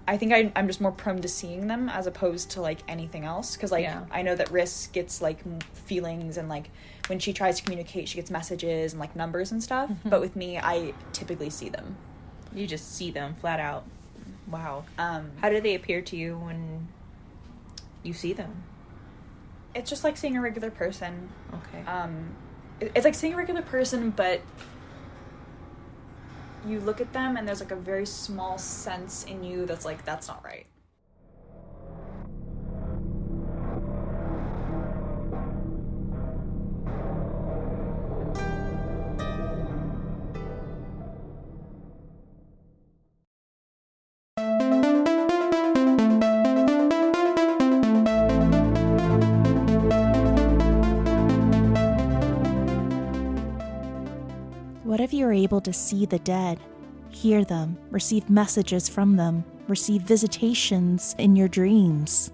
I think I'm just more prone to seeing them as opposed to, like, anything else. Because, like, I know that Riss gets, like, feelings and, like, when she tries to communicate, she gets messages and, like, numbers and stuff. But with me, I typically see them. You just see them flat out. Wow. How do they appear to you when you see them? It's just like seeing a regular person. Okay. It's like seeing a regular person, but you look at them and there's, like, a very small sense in you that's like, that's not right. What if you were able to see the dead, hear them, receive messages from them, receive visitations in your dreams?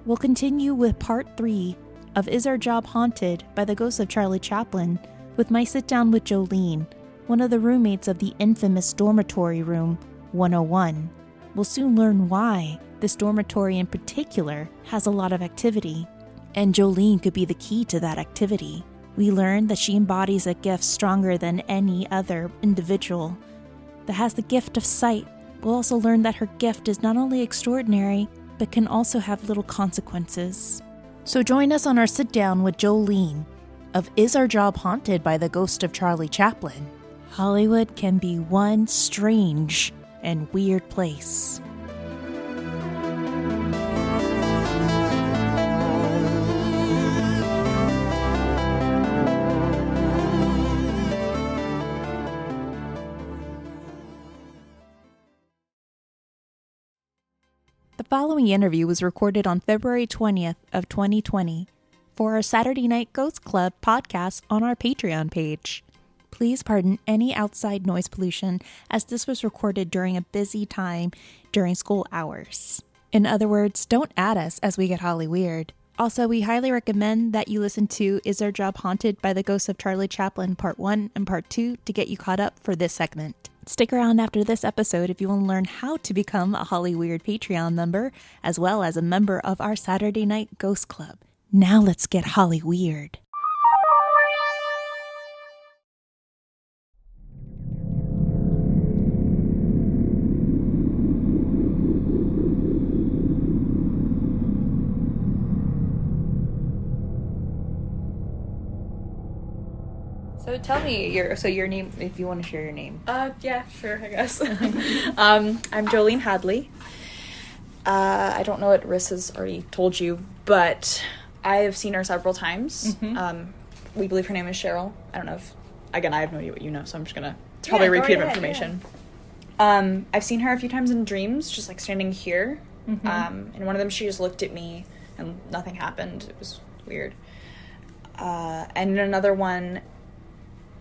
We'll continue with part 3 of Is Our Job Haunted by the Ghost of Charlie Chaplin with my sit-down with Jolene, one of the roommates of the infamous dormitory room 101. We'll soon learn why this dormitory in particular has a lot of activity, and Jolene could be the key to that activity. We learn that she embodies a gift stronger than any other individual that has the gift of sight. We'll also learn that her gift is not only extraordinary, but can also have little consequences. So join us on our sit-down with Jolene of Is Our Job Haunted by the Ghost of Charlie Chaplin? Hollywood can be one strange and weird place. The following interview was recorded on February 20th of 2020 for our Saturday Night Ghost Club podcast on our Patreon page. Please pardon any outside noise pollution as this was recorded during a busy time during school hours. In other words, don't add us as we get Holly weird. Also, we highly recommend that you listen to Is Our Job Haunted by the Ghost of Charlie Chaplin Part 1 and Part 2 to get you caught up for this segment. Stick around after this episode if you want to learn how to become a Holly Weird Patreon member, as well as a member of our Saturday Night Ghost Club. Now let's get Holly Weird. So tell me your name, if you want to share your name. Yeah, sure, I guess. I'm Jolene Hadley. I don't know what Riss has already told you, but I have seen her several times. We believe her name is Cheryl. I don't know if, again, I have no idea what you know, so I'm just gonna probably repeat information. Yeah. I've seen her a few times in dreams, just like standing here. And one of them, she just looked at me and nothing happened. It was weird. And in another one,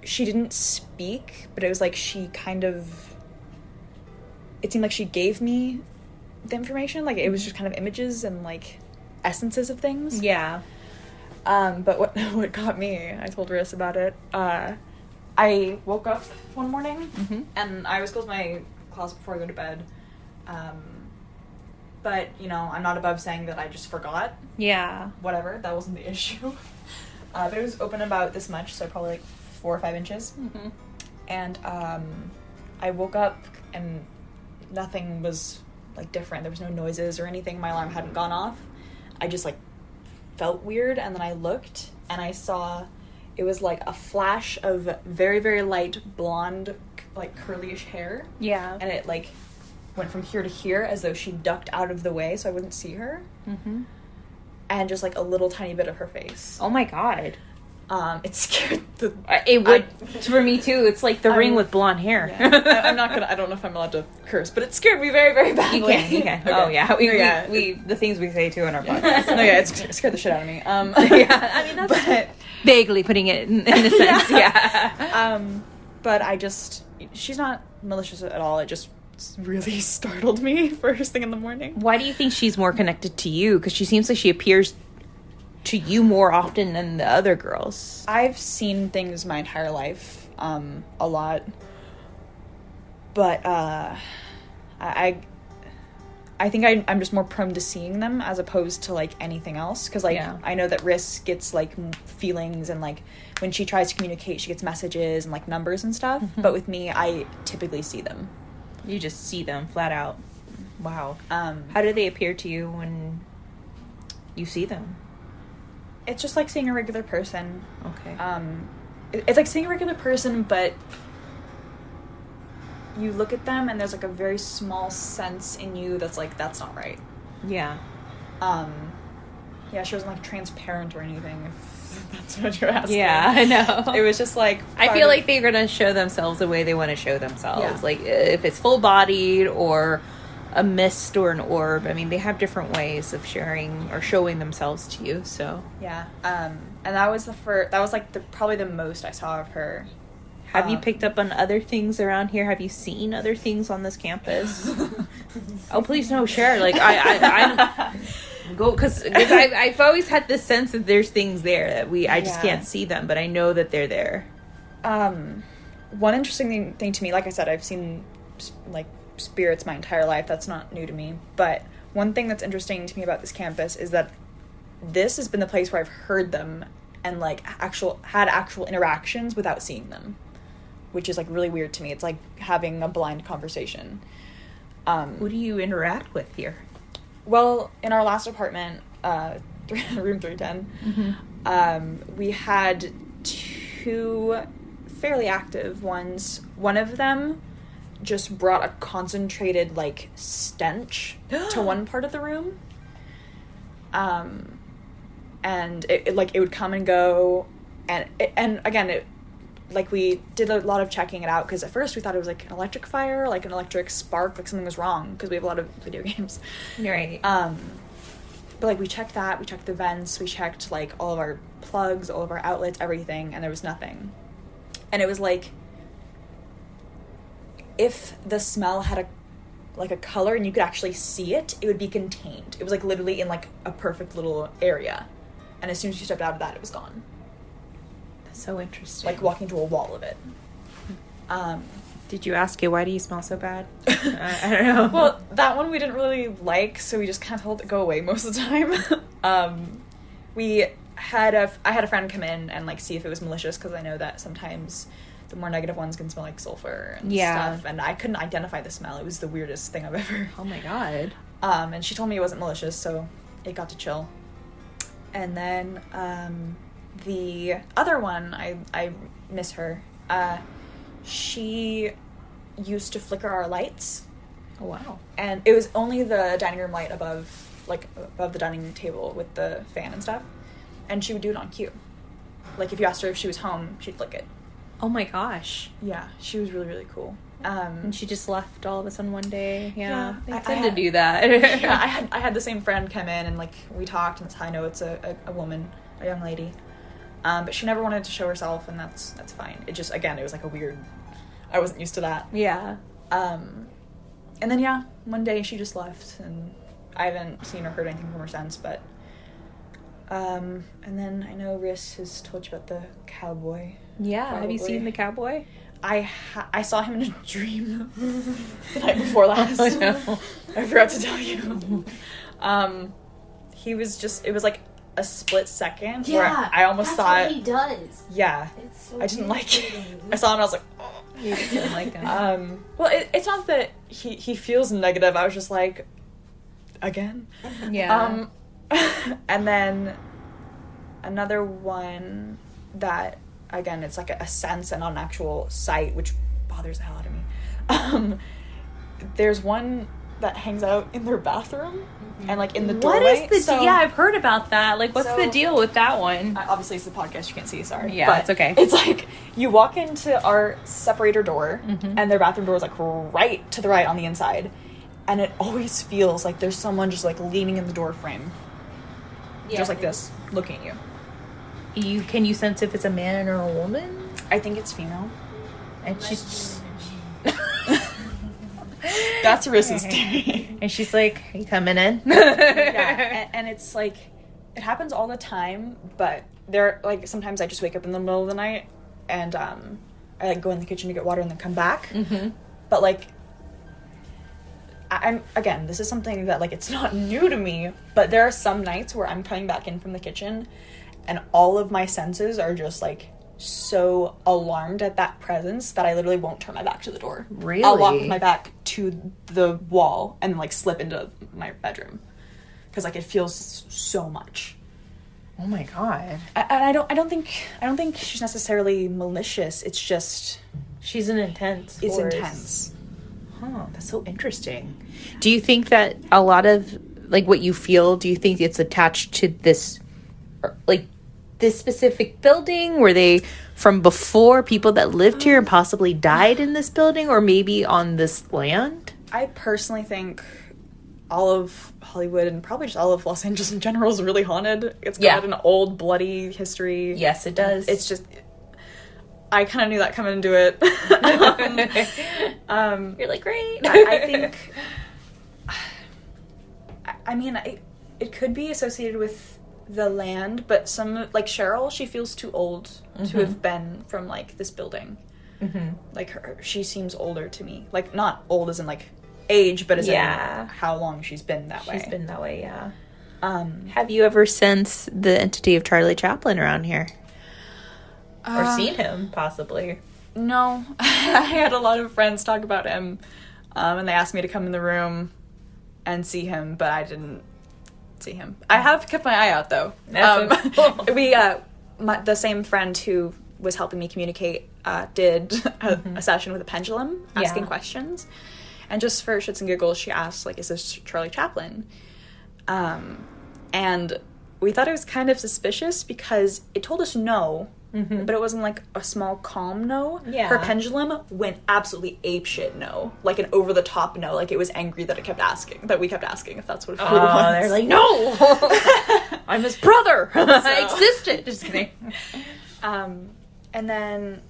she didn't speak, but it was like she kind of, it seemed like she gave me the information. Like, it was just kind of images and, like, essences of things. Yeah. But what got me, I told Riss about it, I woke up one morning, and I always close my closet before I go to bed. But, you know, I'm not above saying that I just forgot. Yeah. Whatever, that wasn't the issue. But it was open about this much, so probably, like, 4 or 5 inches. And I woke up and nothing was, like, different. There was no noises or anything. My alarm hadn't gone off. I just, like, felt weird, and then I looked and I saw it was like a flash of very, very light blonde, like, curlyish hair. Yeah. And it, like, went from here to here as though she ducked out of the way so I wouldn't see her. And just, like, a little tiny bit of her face. Oh my god. It scared the... It would, for me too. It's like the ring with blonde hair. Yeah. I'm not gonna... I don't know if I'm allowed to curse, but it scared me very, very badly. You can. Okay. Oh, yeah. We the things we say, too, in our podcast. No, yeah, it scared the shit out of me. Yeah, I mean, that's... But, vaguely putting it in a sense, yeah. But I just... She's not malicious at all. It just really startled me first thing in the morning. Why do you think she's more connected to you? Because she seems like she appears to you more often than the other girls. I've seen things my entire life, a lot, but I I think I'm just more prone to seeing them as opposed to, like, anything else. Because, like, I know that Riss gets, like, feelings, and, like, when she tries to communicate, she gets messages and, like, numbers and stuff. Mm-hmm. But with me, I typically see them. You just see them flat out. Wow. How do they appear to you when you see them? It's just like seeing a regular person. Okay. It's like seeing a regular person, but you look at them and there's, like, a very small sense in you that's like, that's not right. Yeah. Yeah, she wasn't, like, transparent or anything, if that's what you're asking. Yeah, I know. It was just like, I feel like they're gonna show themselves the way they want to show themselves. Yeah. Like, if it's full-bodied or a mist or an orb, I mean, they have different ways of sharing or showing themselves to you, so. Yeah. And that was probably the most I saw of her. Have you picked up on other things around here? Have you seen other things on this campus? Oh, please no, share. Like, I go, because I've always had this sense that there's things there that I just can't see them, but I know that they're there. One interesting thing to me, like I said, I've seen, like, spirits my entire life. That's not new to me. But one thing that's interesting to me about this campus is that this has been the place where I've heard them and, like, had actual interactions without seeing them, which is, like, really weird to me. It's like having a blind conversation. Who do you interact with here? Well, in our last apartment, room 310, mm-hmm. We had 2 fairly active ones. One of them just brought a concentrated, like, stench to one part of the room. And it would come and go, and again, like, we did a lot of checking it out, because at first we thought it was, like, an electric fire, like an electric spark, like something was wrong, because we have a lot of video games. Right. But, like, we checked that, we checked the vents, we checked, like, all of our plugs, all of our outlets, everything, and there was nothing. And it was, like, if the smell had a color and you could actually see it, it would be contained. It was, like, literally in, like, a perfect little area. And as soon as you stepped out of that, it was gone. That's so interesting. Like, walking to a wall of it. Did you ask it, why do you smell so bad? I don't know. Well, that one we didn't really like, so we just kind of told it to go away most of the time. I had a friend come in and, like, see if it was malicious, because I know that sometimes the more negative ones can smell like sulfur and stuff, and I couldn't identify the smell. It was the weirdest thing I've ever. Oh my god. And she told me it wasn't malicious, so it got to chill. And then the other one, I miss her. She used to flicker our lights. Oh wow. And it was only the dining room light above the dining table with the fan and stuff. And she would do it on cue. Like, if you asked her if she was home, she'd flick it. Oh my gosh. Yeah, she was really, really cool. And she just left all of a sudden one day. Yeah, I tend to do that. Yeah, I had the same friend come in, and, like, we talked, and that's how I know it's a woman, a young lady. But she never wanted to show herself, and that's fine. It just, again, it was, like, a weird. I wasn't used to that. Yeah. And then one day she just left, and I haven't seen or heard anything from her since. But and then I know Riss has told you about the cowboy. Yeah, probably. have you seen the cowboy? I saw him in a dream the night before last. Oh, no. I forgot to tell you. He was it was like a split second where I almost thought. That's what he does. Yeah. It's so I didn't like it. I saw him and I was like, oh. You didn't like him. Well, it's not that he feels negative. I was just like, again? Yeah. And then another one that, again, it's like a sense and not an actual sight, which bothers the hell out of me. There's one that hangs out in their bathroom and, like, in the doorway. What is the yeah, I've heard about that. Like, what's the deal with that one? Obviously, it's the podcast. You can't see. Sorry. Yeah, but it's okay. It's like you walk into our separator door, and their bathroom door is, like, right to the right on the inside, and it always feels like there's someone just, like, leaning in the door frame, just like this, looking at you. Can you sense if it's a man or a woman? I think it's female. And she's just... That's Riss's theory. And she's like, are you coming in? Yeah, and it's like, it happens all the time, but like, sometimes I just wake up in the middle of the night, and I, like, go in the kitchen to get water and then come back. But, like, I'm again, this is something that like it's not new to me, but there are some nights where I'm coming back in from the kitchen and all of my senses are just like so alarmed at that presence that I literally won't turn my back to the door. Really? I'll walk with my back to the wall and like slip into my bedroom because like it feels so much. Oh my God. And I don't think she's necessarily malicious. It's just She's an intense it's force. intense. Huh, that's so interesting. Do you think that a lot of like what you feel, do you think it's attached to this like this specific building? Were they from before, people that lived here and possibly died in this building, or maybe on this land? I personally think all of Hollywood and probably just all of Los Angeles in general is really haunted. It's got an old, bloody history. Yes, it does. It's just, I kind of knew that coming into it. You're like, great. I think, I mean, it could be associated with the land, but some, like Cheryl, she feels too old to have been from, like, this building. Like, she seems older to me. Like, not old as in, like, age, but as in how long she's been that way. She's been that way, yeah. Have you ever sensed the entity of Charlie Chaplin around here? Or seen him, possibly? No. I had a lot of friends talk about him, and they asked me to come in the room and see him, but I didn't see him. I have kept my eye out, though. That's so cool. The same friend who was helping me communicate did a session with a pendulum, asking questions. And just for shits and giggles, she asked, like, is this Charlie Chaplin? And we thought it was kind of suspicious because it told us no, but it wasn't, like, a small, calm no. Yeah. Her pendulum went absolutely apeshit no. Like, an over-the-top no. Like, it was angry that we kept asking if that's what it was. Oh, they're like, no! I'm his brother! I existed! Just kidding. And then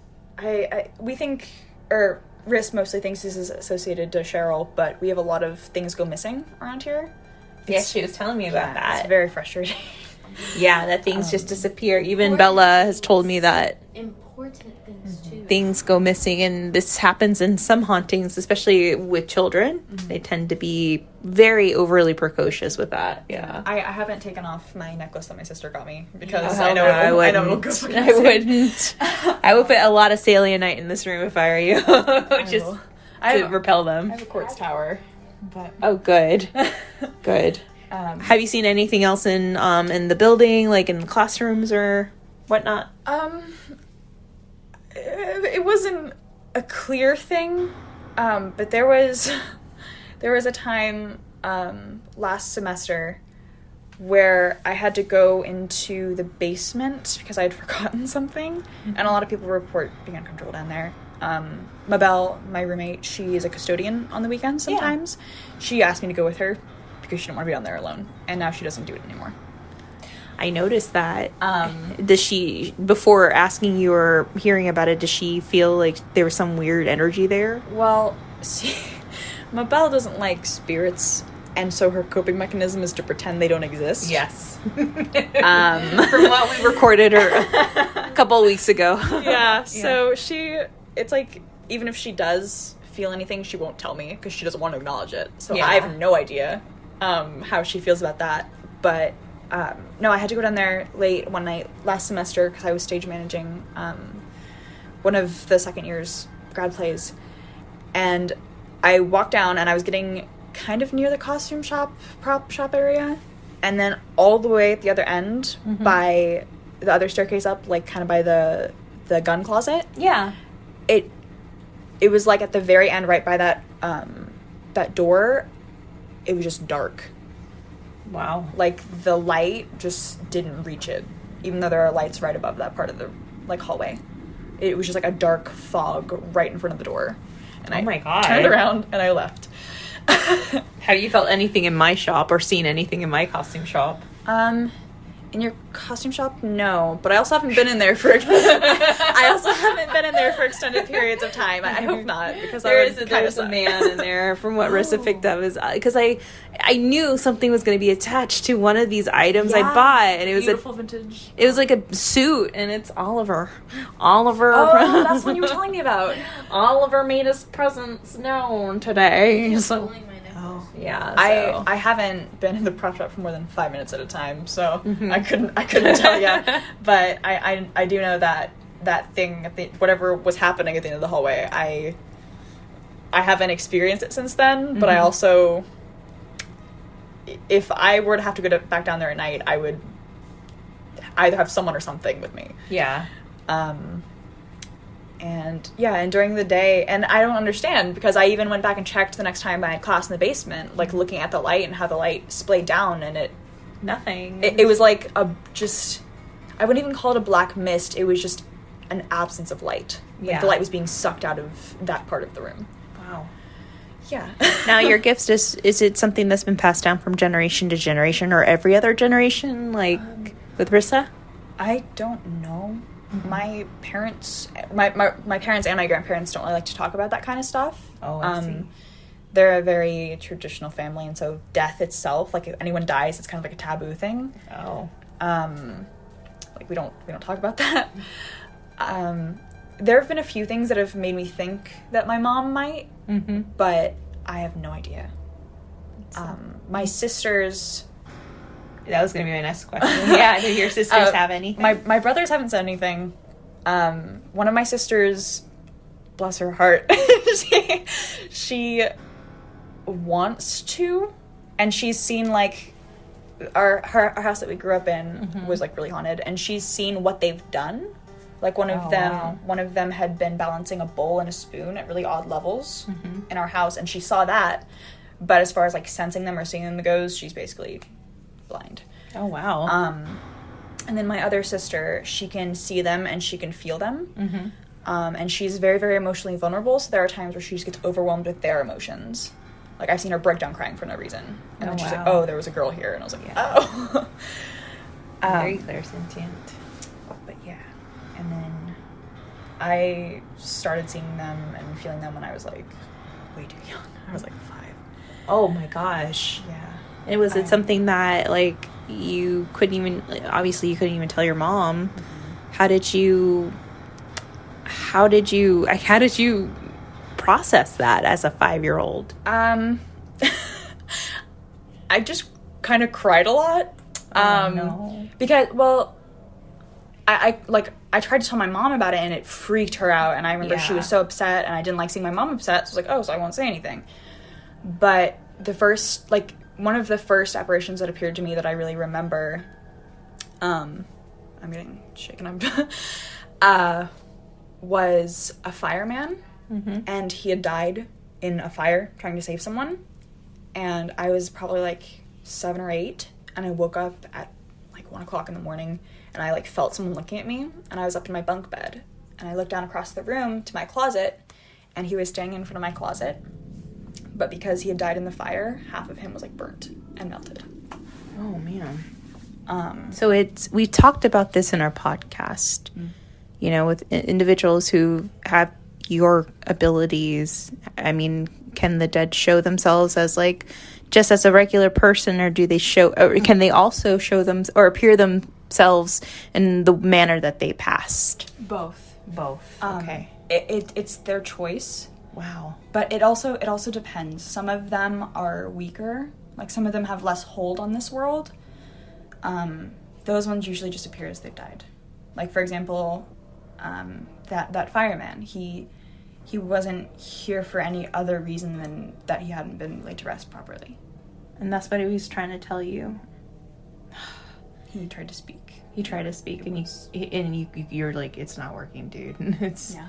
we think, or Riss mostly thinks this is associated to Cheryl, but we have a lot of things go missing around here. Yes, she was telling me about that. It's very frustrating. Yeah, that things just disappear. Even Bella has told me that important things too. things go missing, and this happens in some hauntings, especially with children. They tend to be very overly precocious with that. Yeah. I haven't taken off my necklace that my sister got me because Oh, I know no, it'll go fucking I missing. wouldn't. I would put a lot of selenite in this room if I were you. Just to repel them. I have a quartz tower, but Oh, good. Good. Have you seen anything else in the building, like in classrooms or whatnot? it wasn't a clear thing, but there was a time last semester where I had to go into the basement because I had forgotten something, and a lot of people report being uncomfortable down there. Mabel, my roommate, she is a custodian on the weekends sometimes. She asked me to go with her because she didn't want to be down there alone, and now she doesn't do it anymore. I noticed that. Does she, before asking you or hearing about it, does she feel like there was some weird energy there? Well, see, Mabel doesn't like spirits, and so her coping mechanism is to pretend they don't exist. Yes. From what we recorded her a couple of weeks ago. Yeah, so it's like, even if she does feel anything, she won't tell me because she doesn't want to acknowledge it. So I have no idea how she feels about that. But no, I had to go down there late one night last semester because I was stage managing one of the second year's grad plays. And I walked down and I was getting kind of near the costume shop, prop shop area. And then all the way at the other end by the other staircase up, like kind of by the gun closet. Yeah. It was like at the very end, right by that door, it was just dark. Wow. Like the light just didn't reach it, even though there are lights right above that part of the like hallway. It was just like a dark fog right in front of the door. And Oh my God. turned around and I left. Have you felt anything in my shop or seen anything in my costume shop? In your costume shop, no. But I also haven't been in there for extended periods of time. I hope not, because There's a man in there from what Rissa picked up is because I knew something was going to be attached to one of these items I bought, and it was beautiful vintage. It was like a suit, and it's Oliver. Oh, that's what you were telling me about. Oliver made his presence known today. So Pulling my necklace. Yeah. I haven't been in the prop shop for more than 5 minutes at a time, so I couldn't tell you. But I do know that thing whatever was happening at the end of the hallway, I haven't experienced it since then, but I also, if I were to have to go back down there at night, I would either have someone or something with me. Yeah. And during the day, and I don't understand, because I even went back and checked the next time I had class in the basement, like looking at the light and how the light splayed down, and Nothing. It was like I wouldn't even call it a black mist. It was just an absence of light. Yeah. Like the light was being sucked out of that part of the room. Wow. Yeah. Now, your gifts, is it something that's been passed down from generation to generation, or every other generation, like with Rissa? I don't know. My parents, my parents and my grandparents don't really like to talk about that kind of stuff. Oh, I see. They're a very traditional family, and so death itself, like if anyone dies, it's kind of like a taboo thing. Oh. Like we don't talk about that. There have been a few things that have made me think that my mom might, but I have no idea. My sisters. That was going to be my next question. Yeah, do your sisters have anything? My brothers haven't said anything. One of my sisters, bless her heart, she wants to, and she's seen like our house that we grew up in was like really haunted, and she's seen what they've done. Like one of them had been balancing a bowl and a spoon at really odd levels in our house, and she saw that. But as far as like sensing them or seeing them goes, she's basically blind. Oh, wow. And then my other sister, she can see them and she can feel them. And she's very, very emotionally vulnerable, so there are times where she just gets overwhelmed with their emotions. Like, I've seen her break down crying for no reason. And then she's like, oh, there was a girl here. And I was like, oh. Very clairsentient. But yeah. And then I started seeing them and feeling them when I was, like, way too young. I was, like, 5. Oh, my gosh. Yeah. And was it something that, like, you couldn't even, obviously you couldn't even tell your mom? How did you process that as a 5-year-old? I just kind of cried a lot. No. Because, well, I tried to tell my mom about it, and it freaked her out, and I remember she was so upset, and I didn't like seeing my mom upset, so I was like, oh, so I won't say anything. But one of the first apparitions that appeared to me that I really remember, I'm getting shaken up, was a fireman, and he had died in a fire trying to save someone, and I was probably like 7 or 8, and I woke up at like 1 o'clock in the morning, and I like felt someone looking at me, and I was up in my bunk bed, and I looked down across the room to my closet, and he was standing in front of my closet. But because he had died in the fire, half of him was like burnt and melted. Oh, man. So we've talked about this in our podcast, you know, with individuals who have your abilities. I mean, can the dead show themselves as like just as a regular person, or do they or can they also show them or appear themselves in the manner that they passed? Both. Okay. It's their choice. Wow. But it also depends. Some of them are weaker. Like, some of them have less hold on this world. Those ones usually just appear as they've died. Like, for example, that fireman, he wasn't here for any other reason than that he hadn't been laid to rest properly. And that's what he was trying to tell you. He tried to speak. And you're like, it's not working, dude. Yeah.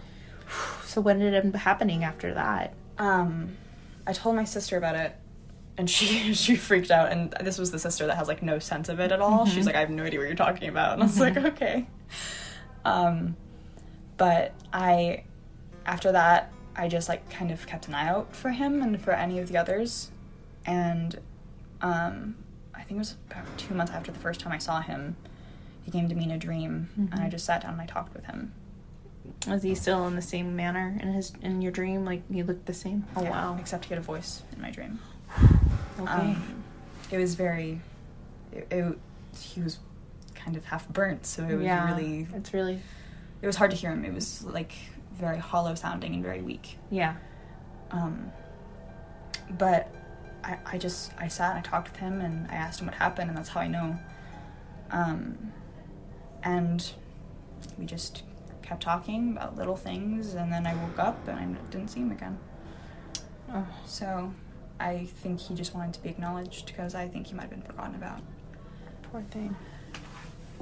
So what ended up happening after that? I told my sister about it, and she freaked out, and this was the sister that has like no sense of it at all. She's like, I have no idea what you're talking about. And I was like, okay. But after that, I just like kind of kept an eye out for him and for any of the others, and I think it was about 2 months after the first time I saw him, he came to me in a dream, and I just sat down and I talked with him. Was he still in the same manner in your dream? Like, he looked the same? Oh, yeah, wow. Except he had a voice in my dream. Okay. It was very... he was kind of half burnt, so it was really... It's really... It was hard to hear him. It was, like, very hollow sounding and very weak. Yeah. But I sat and I talked with him and I asked him what happened, and that's how I know. And we just kept talking about little things, and then I woke up and I didn't see him again. Oh. So I think he just wanted to be acknowledged, because I think he might have been forgotten about. Poor thing.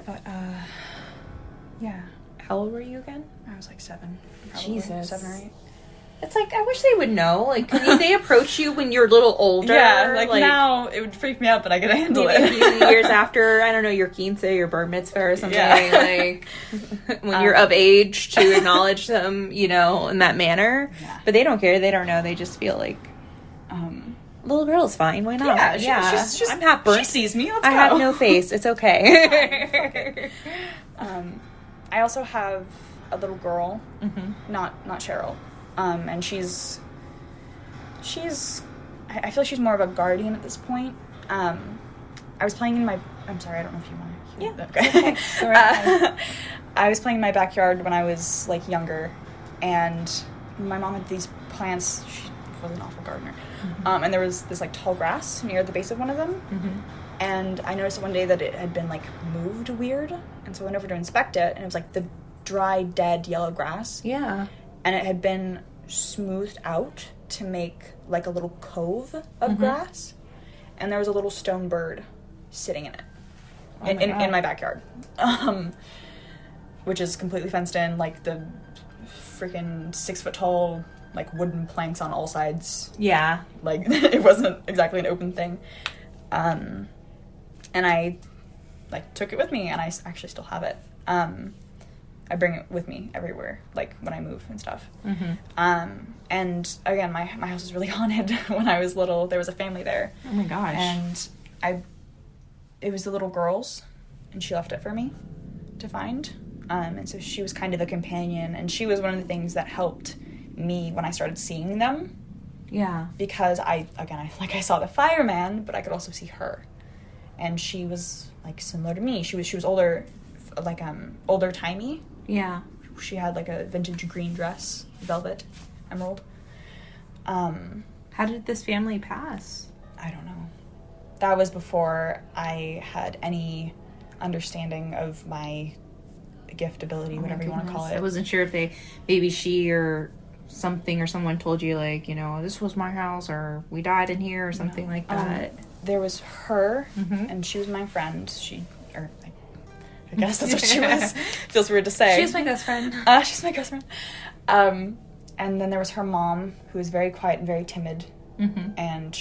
But, yeah. How old were you again? I was like 7. Probably. Jesus. 7 or 8. It's like, I wish they would know. Like, can they approach you when you're a little older? Yeah, like now it would freak me out, but I could handle it. A few years after, I don't know, your quince, your bar mitzvah or something. Yeah. Like, when you're of age to acknowledge them, you know, in that manner. Yeah. But they don't care. They don't know. They just feel like, little girl's fine. Why not? She's I'm half burnt. She sees me. Let's I go. have no face. It's okay. I also have a little girl, not Cheryl, and she's I feel like she's more of a guardian at this point. I was playing in my, I'm sorry, I don't know if you want to hear that. Okay. All right. I was playing in my backyard when I was like younger, and my mom had these plants. She was an awful gardener. And there was this like tall grass near the base of one of them. And I noticed one day that it had been like moved weird, and so I went over to inspect it, and it was like the dry, dead yellow grass. Yeah. And it had been smoothed out to make like a little cove of grass, and there was a little stone bird sitting in it. In my backyard, which is completely fenced in, like the freaking 6 foot tall, like wooden planks on all sides. Yeah. Like it wasn't exactly an open thing. And I like took it with me, and I actually still have it. I bring it with me everywhere, like when I move and stuff. And again, my house was really haunted when I was little. There was a family there. Oh my gosh. And it was the little girls, and she left it for me to find. And so she was kind of a companion, and she was one of the things that helped me when I started seeing them. Yeah. Because I saw the fireman, but I could also see her. And she was like similar to me. She was older, like older Tammie. Yeah. She had like a vintage green dress, velvet, emerald. How did this family pass? I don't know. That was before I had any understanding of my gift, ability, whatever you want to call it. I wasn't sure if maybe she or something or someone told you, like, you know, this was my house, or we died in here, or something like that. There was her, and she was my friend. I guess that's what she was. Feels weird to say. She's my best friend. She's my best friend. And then there was her mom, who was very quiet and very timid. And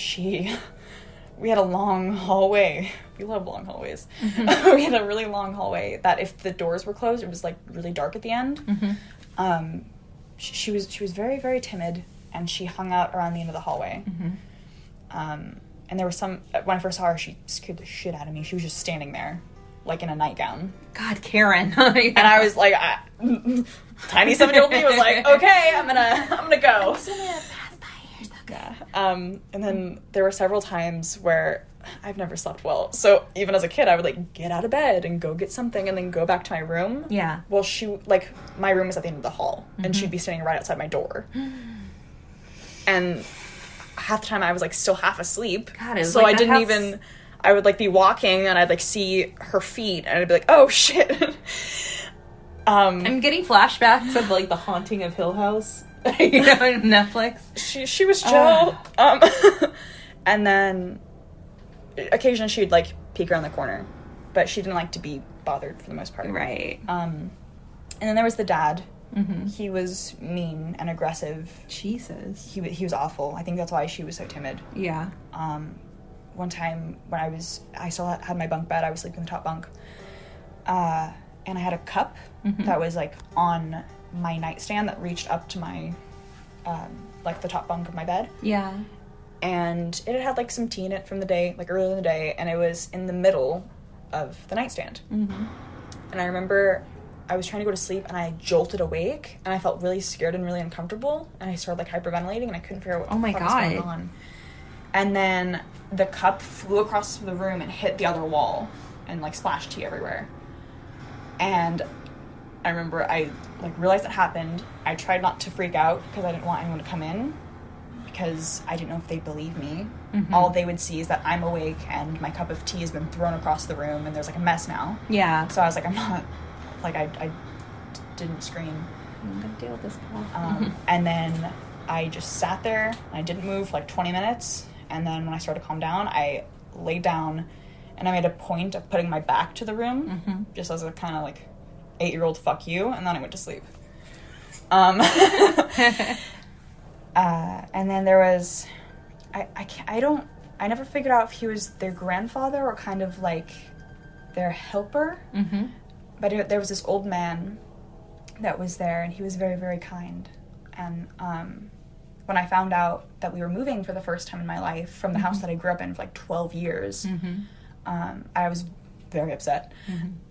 we had a long hallway. We love long hallways. We had a really long hallway that if the doors were closed, it was like really dark at the end. She was very, very timid, and she hung out around the end of the hallway. And there was when I first saw her, she scared the shit out of me. She was just standing there, like in a nightgown. God, Karen. And I was like, tiny 7-year-old me was like, okay, I'm gonna go. Yeah. And then there were several times where I've never slept well. So even as a kid, I would like get out of bed and go get something and then go back to my room. Yeah. Well, my room was at the end of the hall, and she'd be standing right outside my door. And half the time I was like still half asleep. God, so like I didn't even, I would like be walking and I'd like see her feet and I'd be like, oh shit. I'm getting flashbacks of like The Haunting of Hill House, you know, on Netflix. She was chill. And then occasionally she'd like peek around the corner, but she didn't like to be bothered for the most part. Right. And then there was the dad. He was mean and aggressive. Jesus. He was awful. I think that's why she was so timid. Yeah. One time when I still had my bunk bed, I was sleeping in the top bunk, and I had a cup that was like on my nightstand that reached up to my like the top bunk of my bed. Yeah. And it had like some tea in it from the day, like earlier in the day, and it was in the middle of the nightstand. And I remember I was trying to go to sleep, and I jolted awake, and I felt really scared and really uncomfortable, and I started like hyperventilating, and I couldn't figure out what was going on. And then the cup flew across the room and hit the other wall and like splashed tea everywhere. And I remember I like realized it happened. I tried not to freak out because I didn't want anyone to come in, because I didn't know if they'd believe me. All they would see is that I'm awake and my cup of tea has been thrown across the room and there's like a mess now. Yeah. So I was like, I'm not, like, I didn't scream. I'm gonna deal with this call. And then I just sat there and I didn't move for like 20 minutes. And then when I started to calm down, I laid down and I made a point of putting my back to the room, just as a kind of like 8-year-old fuck you. And then I went to sleep. And then there was, I never figured out if he was their grandfather or kind of like their helper. But there was this old man that was there, and he was very, very kind. And when I found out that we were moving for the first time in my life from the house that I grew up in for like 12 years, I was very upset.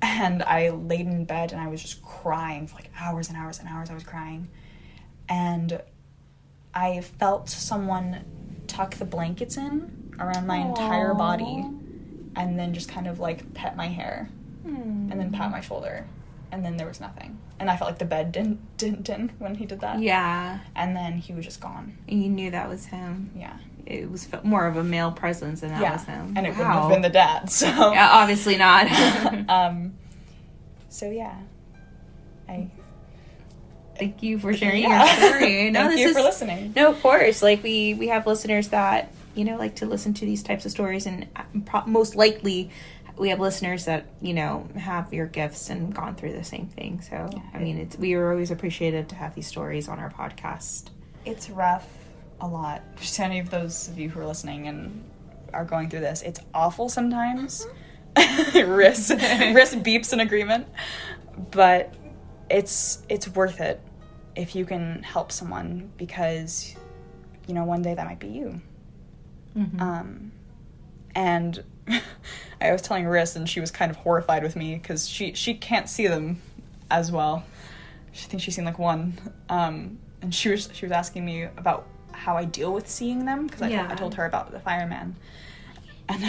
And I laid in bed and I was just crying for like hours and hours and hours. I was crying. And I felt someone tuck the blankets in around my entire body and then just kind of like pet my hair and then pat my shoulder. And then there was nothing. And I felt like the bed didn't when he did that. Yeah. And then he was just gone. And you knew that was him. Yeah. It was more of a male presence, and that was him. And it wouldn't have been the dad, so. Yeah, obviously not. So, yeah. Thank you for sharing your story. No, Thank you for listening. No, of course. Like, we have listeners that, you know, like to listen to these types of stories, and most likely we have listeners that, you know, have your gifts and gone through the same thing. So, I mean, we are always appreciative to have these stories on our podcast. It's rough a lot. Just to any of those of you who are listening and are going through this, it's awful sometimes. Riss beeps in agreement. But it's worth it if you can help someone, because, you know, one day that might be you. And I was telling Riss, and she was kind of horrified with me because she can't see them as well. She thinks she's seen like one. And she was asking me about how I deal with seeing them, because I told her about the fireman, and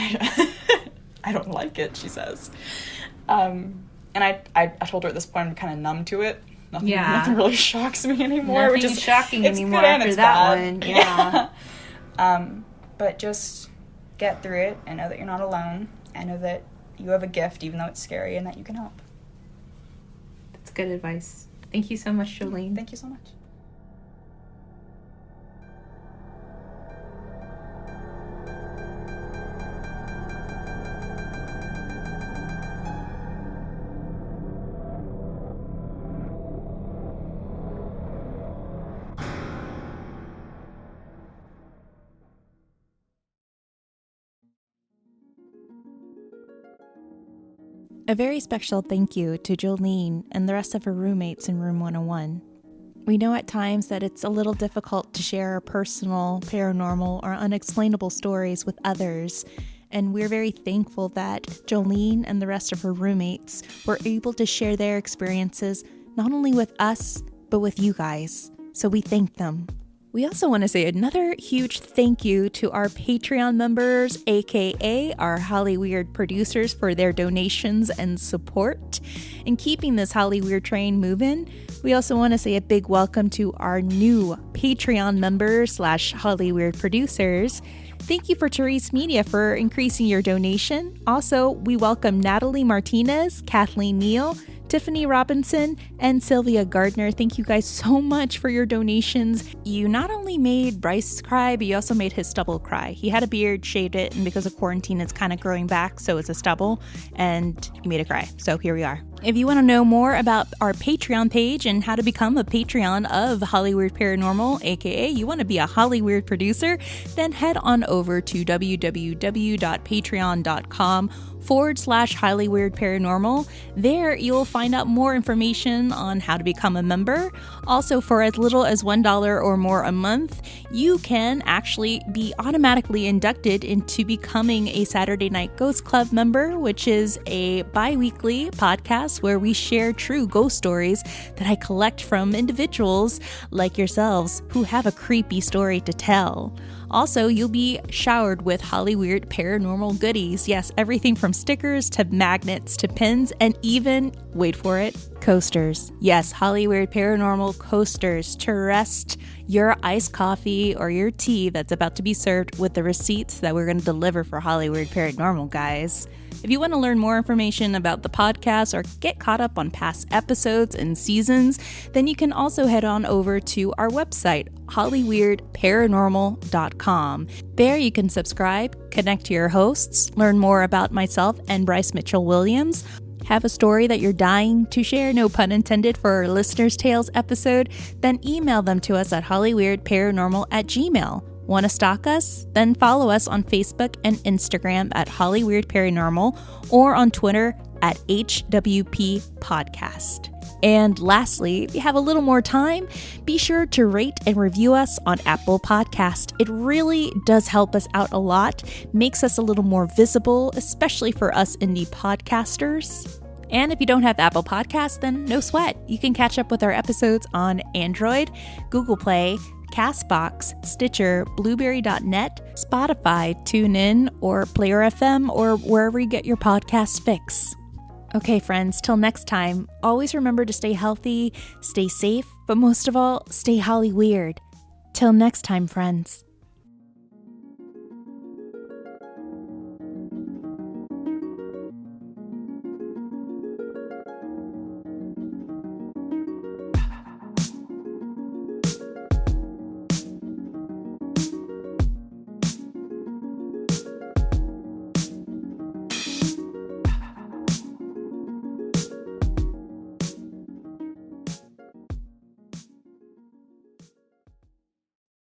I don't like it, she says. And I told her at this point I'm kind of numb to it. Nothing really shocks me anymore. Nothing is shocking anymore after that one. Yeah. But just get through it and know that you're not alone, and know that you have a gift, even though it's scary, and that you can help. That's good advice. Thank you so much, Jolene. Thank you so much. A very special thank you to Jolene and the rest of her roommates in Room 101. We know at times that it's a little difficult to share our personal, paranormal, or unexplainable stories with others, and we're very thankful that Jolene and the rest of her roommates were able to share their experiences not only with us, but with you guys. So we thank them. We also want to say another huge thank you to our Patreon members, aka our Holly Weird producers, for their donations and support in keeping this Holly Weird train moving. We also want to say a big welcome to our new Patreon members / Holly Weird producers. Thank you for Therese Media for increasing your donation. Also, we welcome Natalie Martinez, Kathleen Neal, Tiffany Robinson, and Sylvia Gardner. Thank you guys so much for your donations. You not only made Bryce cry, but you also made his stubble cry. He had a beard, shaved it, and because of quarantine, it's kind of growing back, so it's a stubble, and he made it cry. So here we are. If you want to know more about our Patreon page and how to become a Patreon of Hollyweird Paranormal, aka you want to be a Hollyweird producer, then head on over to www.patreon.com/Hollyweird Paranormal. There you'll find out more information on how to become a member. Also, for as little as $1 or more a month, you can actually be automatically inducted into becoming a Saturday Night Ghost Club member, which is a bi-weekly podcast podcast where we share true ghost stories that I collect from individuals like yourselves who have a creepy story to tell. Also, you'll be showered with Hollyweird paranormal goodies. Yes, everything from stickers to magnets to pins and even, wait for it, coasters. Yes, Hollyweird paranormal coasters to rest your iced coffee or your tea that's about to be served with the receipts that we're going to deliver for Hollyweird Paranormal, guys. If you want to learn more information about the podcast or get caught up on past episodes and seasons, then you can also head on over to our website, hollyweirdparanormal.com. There you can subscribe, connect to your hosts, learn more about myself and Bryce Mitchell-Williams, have a story that you're dying to share, no pun intended, for our Listener's Tales episode, then email them to us at hollyweirdparanormal@gmail.com. Want to stalk us? Then follow us on Facebook and Instagram at Hollyweird Paranormal or on Twitter at HWP Podcast. And lastly, if you have a little more time, be sure to rate and review us on Apple Podcast. It really does help us out a lot, makes us a little more visible, especially for us indie podcasters. And if you don't have Apple Podcasts, then no sweat. You can catch up with our episodes on Android, Google Play, Castbox, Stitcher, Blueberry.net, Spotify, TuneIn, or Player FM, or wherever you get your podcast fix. Okay, friends, till next time, always remember to stay healthy, stay safe, but most of all, stay Hollyweird. Till next time, friends.